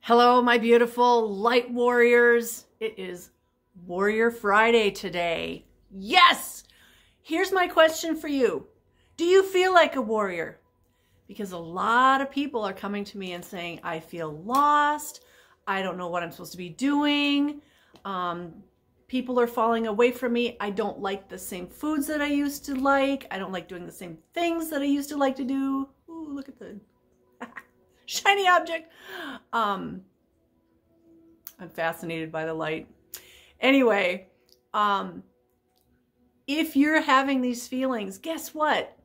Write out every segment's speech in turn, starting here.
Hello, my beautiful light warriors. It is Warrior Friday today. Yes! Here's my question for you. Do you feel like a warrior? Because a lot of people are coming to me and saying, I feel lost. I don't know what I'm supposed to be doing. People are falling away from me. I don't like the same foods that I used to like. I don't like doing the same things that I used to like to do. Ooh, look at the shiny object. I'm fascinated by the light. Anyway, if you're having these feelings, guess what?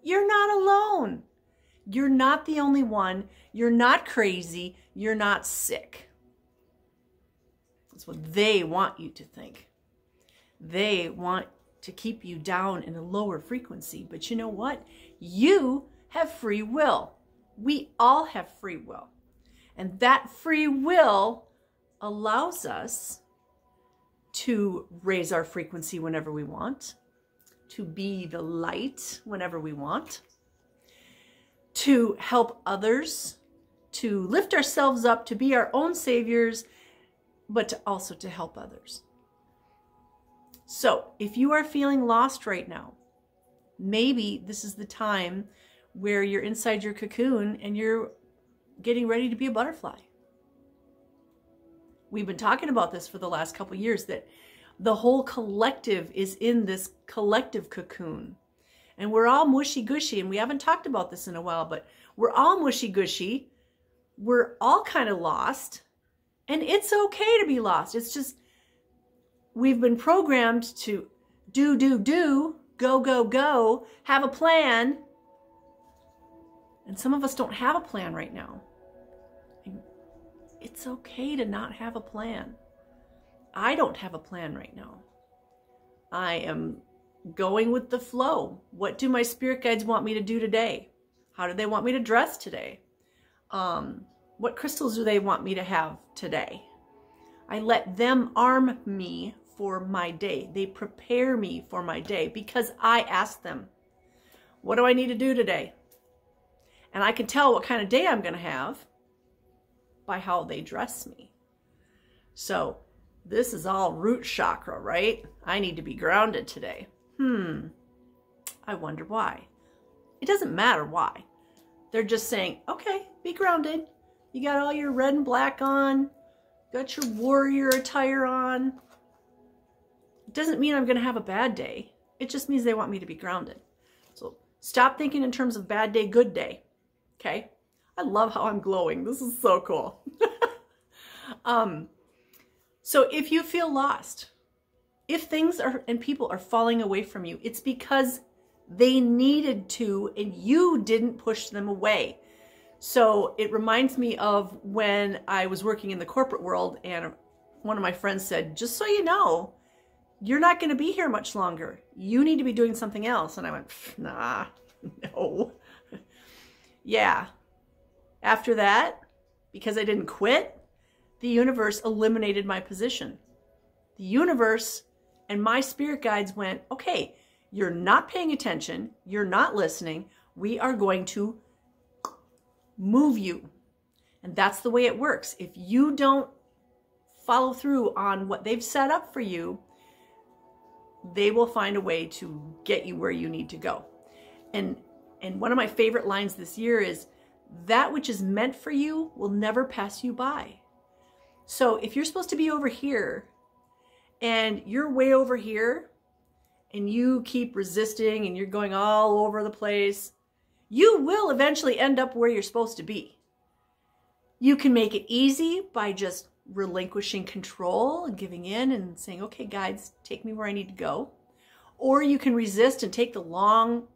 You're not alone. You're not the only one. You're not crazy. You're not sick. That's what they want you to think. They want to keep you down in a lower frequency. But you know what? You have free will. We all have free will. And that free will allows us to raise our frequency whenever we want, to be the light whenever we want, to help others, to lift ourselves up, to be our own saviors, but also to help others. So if you are feeling lost right now, maybe this is the time where you're inside your cocoon and you're getting ready to be a butterfly. We've been talking about this for the last couple of years, that the whole collective is in this collective cocoon. And we're all mushy-gushy, and we haven't talked about this in a while, but we're all mushy-gushy. We're all kind of lost, and it's okay to be lost. It's just, we've been programmed to do, go, have a plan. And some of us don't have a plan right now. And it's okay to not have a plan. I don't have a plan right now. I am going with the flow. What do my spirit guides want me to do today? How do they want me to dress today? What crystals do they want me to have today? I let them arm me for my day. They prepare me for my day because I ask them, what do I need to do today? And I can tell what kind of day I'm going to have by how they dress me. So this is all root chakra, right? I need to be grounded today. I wonder why. It doesn't matter why. They're just saying, okay, be grounded. You got all your red and black on. Got your warrior attire on. It doesn't mean I'm going to have a bad day. It just means they want me to be grounded. So stop thinking in terms of bad day, good day. Okay? I love how I'm glowing. This is so cool. So if you feel lost, if things are and people are falling away from you, it's because they needed to and you didn't push them away. So it reminds me of when I was working in the corporate world and one of my friends said, just so you know, you're not going to be here much longer. You need to be doing something else. And I went, nah, no. Yeah. After that, because I didn't quit, the universe eliminated my position. The universe and my spirit guides went, okay, you're not paying attention. You're not listening. We are going to move you. And that's the way it works. If you don't follow through on what they've set up for you, they will find a way to get you where you need to go. And one of my favorite lines this year is, that which is meant for you will never pass you by. So if you're supposed to be over here and you're way over here and you keep resisting and you're going all over the place, you will eventually end up where you're supposed to be. You can make it easy by just relinquishing control and giving in and saying, okay, guides, take me where I need to go. Or you can resist and take the long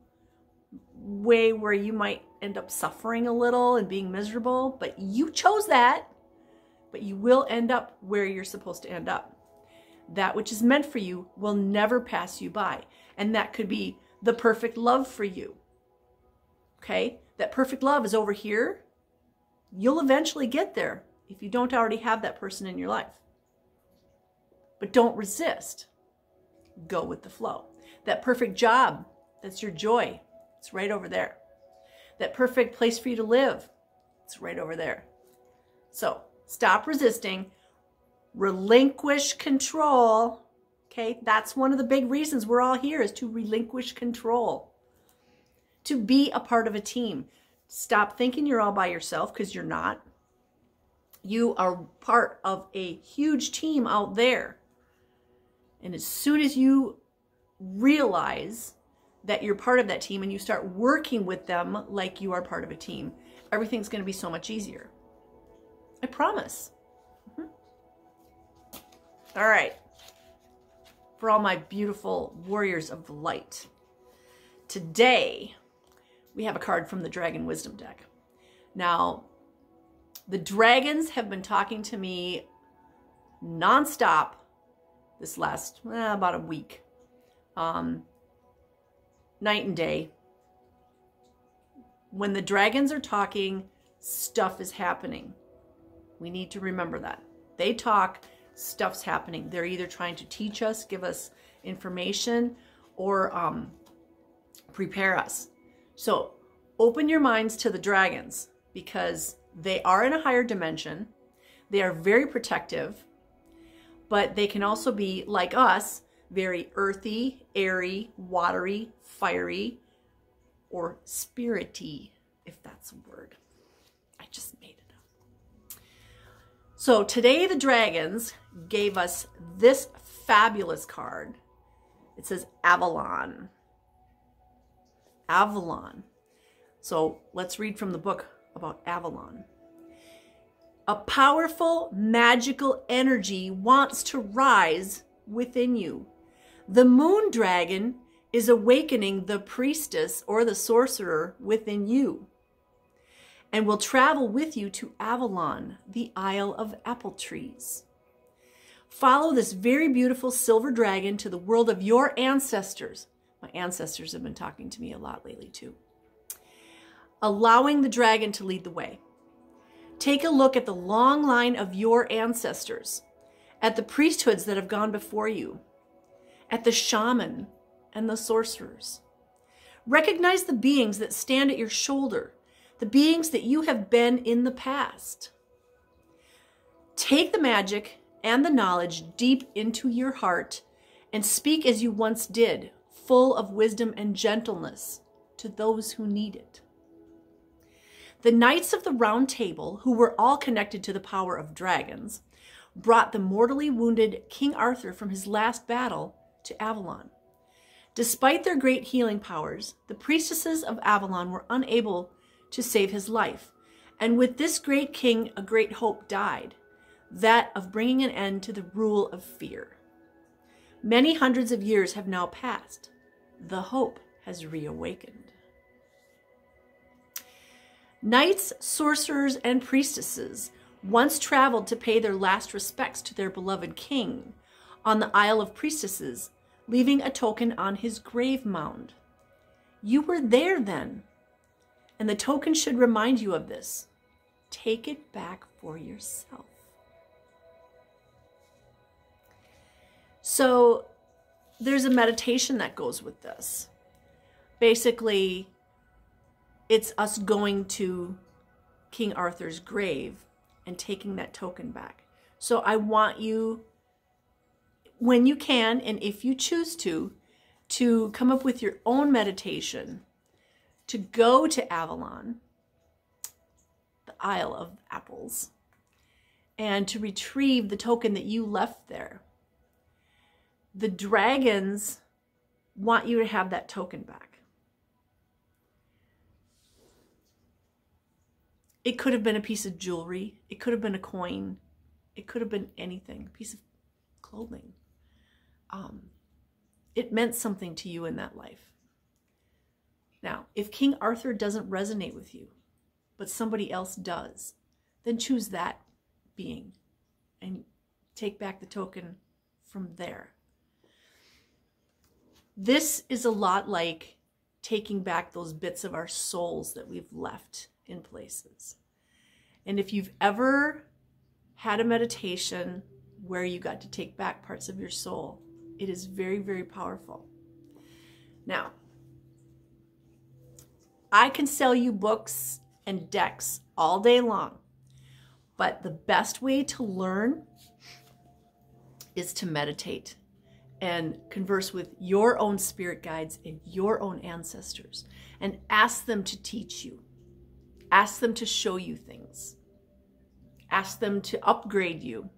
way where you might end up suffering a little and being miserable, but you chose that, but you will end up where you're supposed to end up. That which is meant for you will never pass you by. And that could be the perfect love for you. Okay? That perfect love is over here. You'll eventually get there if you don't already have that person in your life. But don't resist. Go with the flow. That perfect job, that's your joy. It's right over there. That perfect place for you to live, it's right over there. So Stop resisting. Relinquish control. Okay, that's one of the big reasons we're all here, is to relinquish control. To be a part of a team. Stop thinking you're all by yourself, because you're not. You are part of a huge team out there. And as soon as you realize that you're part of that team and you start working with them like you are part of a team, everything's going to be so much easier. I promise. All right. For all my beautiful warriors of the light, today we have a card from the Dragon Wisdom deck. Now, the dragons have been talking to me nonstop this last about a week. Night and day. When the dragons are talking, stuff is happening. We need to remember that. They talk, stuff's happening. They're either trying to teach us, give us information, or prepare us. So open your minds to the dragons, because they are in a higher dimension. They are very protective, but they can also be, like us, very earthy, airy, watery, fiery, or spirity, if that's a word. I just made it up. So today the dragons gave us this fabulous card. It says Avalon. Avalon. So let's read from the book about Avalon. A powerful, magical energy wants to rise within you. The moon dragon is awakening the priestess or the sorcerer within you, and will travel with you to Avalon, the Isle of Apple Trees. Follow this very beautiful silver dragon to the world of your ancestors. My ancestors have been talking to me a lot lately too. Allowing the dragon to lead the way. Take a look at the long line of your ancestors, at the priesthoods that have gone before you, at the shaman and the sorcerers. Recognize the beings that stand at your shoulder, the beings that you have been in the past. Take the magic and the knowledge deep into your heart and speak as you once did, full of wisdom and gentleness to those who need it. The Knights of the Round Table, who were all connected to the power of dragons, brought the mortally wounded King Arthur from his last battle to Avalon. Despite their great healing powers, the priestesses of Avalon were unable to save his life. And with this great king, a great hope died, that of bringing an end to the rule of fear. Many hundreds of years have now passed. The hope has reawakened. Knights, sorcerers, and priestesses once traveled to pay their last respects to their beloved king on the Isle of Priestesses, leaving a token on his grave mound. You were there then, and the token should remind you of this. Take it back for yourself. So there's a meditation that goes with this. Basically, it's us going to King Arthur's grave and taking that token back. So I want you, when you can, and if you choose to come up with your own meditation, to go to Avalon, the Isle of Apples, and to retrieve the token that you left there. The dragons want you to have that token back. It could have been a piece of jewelry. It could have been a coin. It could have been anything, a piece of clothing. It meant something to you in that life. Now, if King Arthur doesn't resonate with you, but somebody else does, then choose that being and take back the token from there. This is a lot like taking back those bits of our souls that we've left in places. And if you've ever had a meditation where you got to take back parts of your soul, it is very, very powerful. Now, I can sell you books and decks all day long. But the best way to learn is to meditate and converse with your own spirit guides and your own ancestors and ask them to teach you. Ask them to show you things. Ask them to upgrade you.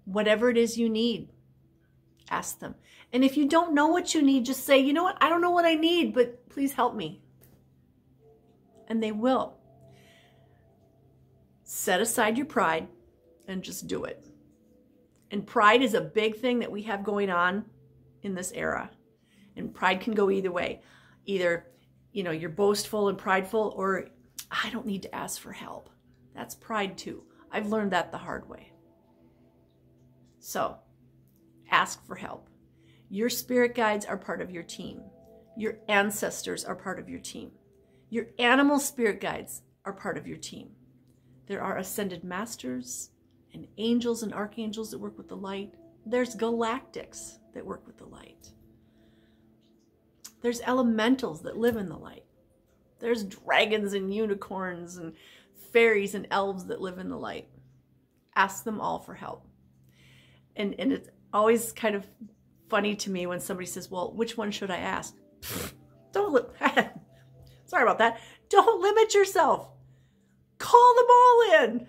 Whatever it is you need, ask them. And if you don't know what you need, just say, you know what, I don't know what I need, but please help me. And they will. Set aside your pride and just do it. And pride is a big thing that we have going on in this era. And pride can go either way. Either, you know, you're boastful and prideful, or I don't need to ask for help. That's pride too. I've learned that the hard way. So, ask for help. Your spirit guides are part of your team. Your ancestors are part of your team. Your animal spirit guides are part of your team. There are ascended masters and angels and archangels that work with the light. There's galactics that work with the light. There's elementals that live in the light. There's dragons and unicorns and fairies and elves that live in the light. Ask them all for help. And it's always kind of funny to me when somebody says, well, which one should I ask? Sorry about that. Don't limit yourself. Call them all in.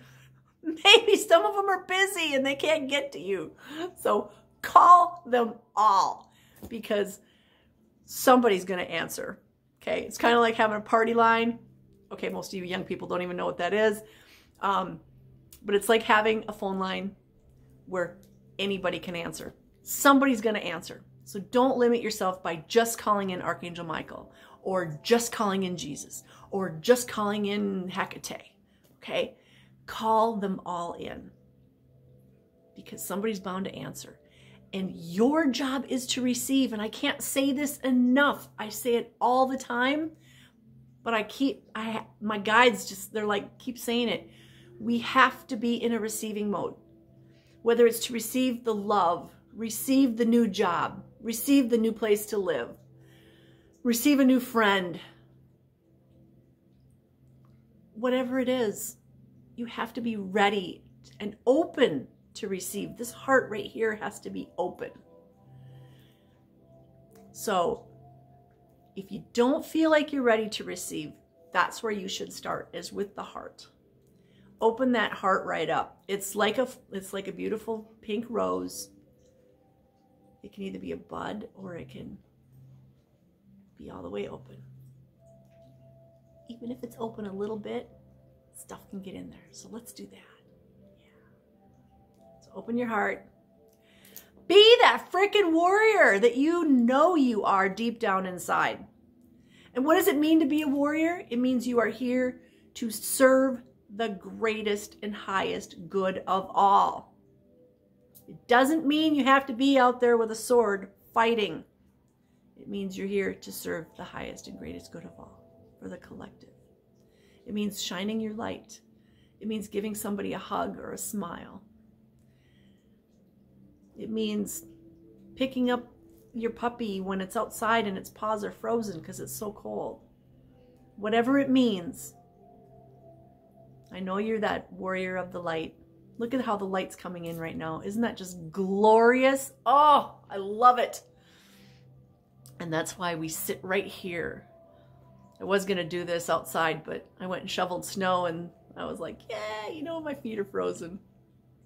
Maybe some of them are busy and they can't get to you. So call them all, because somebody's going to answer. Okay. It's kind of like having a party line. Okay. Most of you young people don't even know what that is. But it's like having a phone line where anybody can answer. Somebody's going to answer. So don't limit yourself by just calling in Archangel Michael, or just calling in Jesus, or just calling in Hecate. Okay? Call them all in, because somebody's bound to answer. And your job is to receive. And I can't say this enough. I say it all the time, but my guides just, they're like, keep saying it. We have to be in a receiving mode. Whether it's to receive the love, receive the new job, receive the new place to live, receive a new friend, whatever it is, you have to be ready and open to receive. This heart right here has to be open. So if you don't feel like you're ready to receive, that's where you should start, is with the heart. Open that heart right up. It's like a beautiful pink rose. It can either be a bud or it can be all the way open. Even if it's open a little bit, stuff can get in there. So let's do that. Yeah. So open your heart. Be that freaking warrior that you know you are deep down inside. And what does it mean to be a warrior? It means you are here to serve the greatest and highest good of all. It doesn't mean you have to be out there with a sword fighting. It means you're here to serve the highest and greatest good of all, for the collective. It means shining your light. It means giving somebody a hug or a smile. It means picking up your puppy when it's outside and its paws are frozen because it's so cold. Whatever it means, I know you're that warrior of the light. Look at how the light's coming in right now. Isn't that just glorious? Oh, I love it. And that's why we sit right here. I was going to do this outside, but I went and shoveled snow and I was like, yeah, you know, my feet are frozen.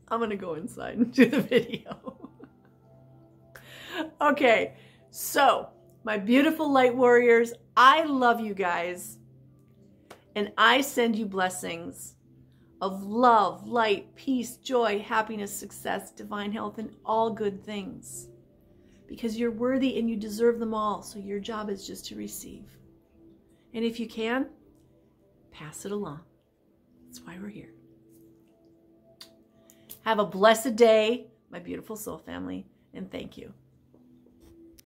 I'm going to go inside and do the video. Okay, so my beautiful light warriors, I love you guys. And I send you blessings of love, light, peace, joy, happiness, success, divine health, and all good things. Because you're worthy and you deserve them all. So your job is just to receive. And if you can, pass it along. That's why we're here. Have a blessed day, my beautiful soul family, and thank you.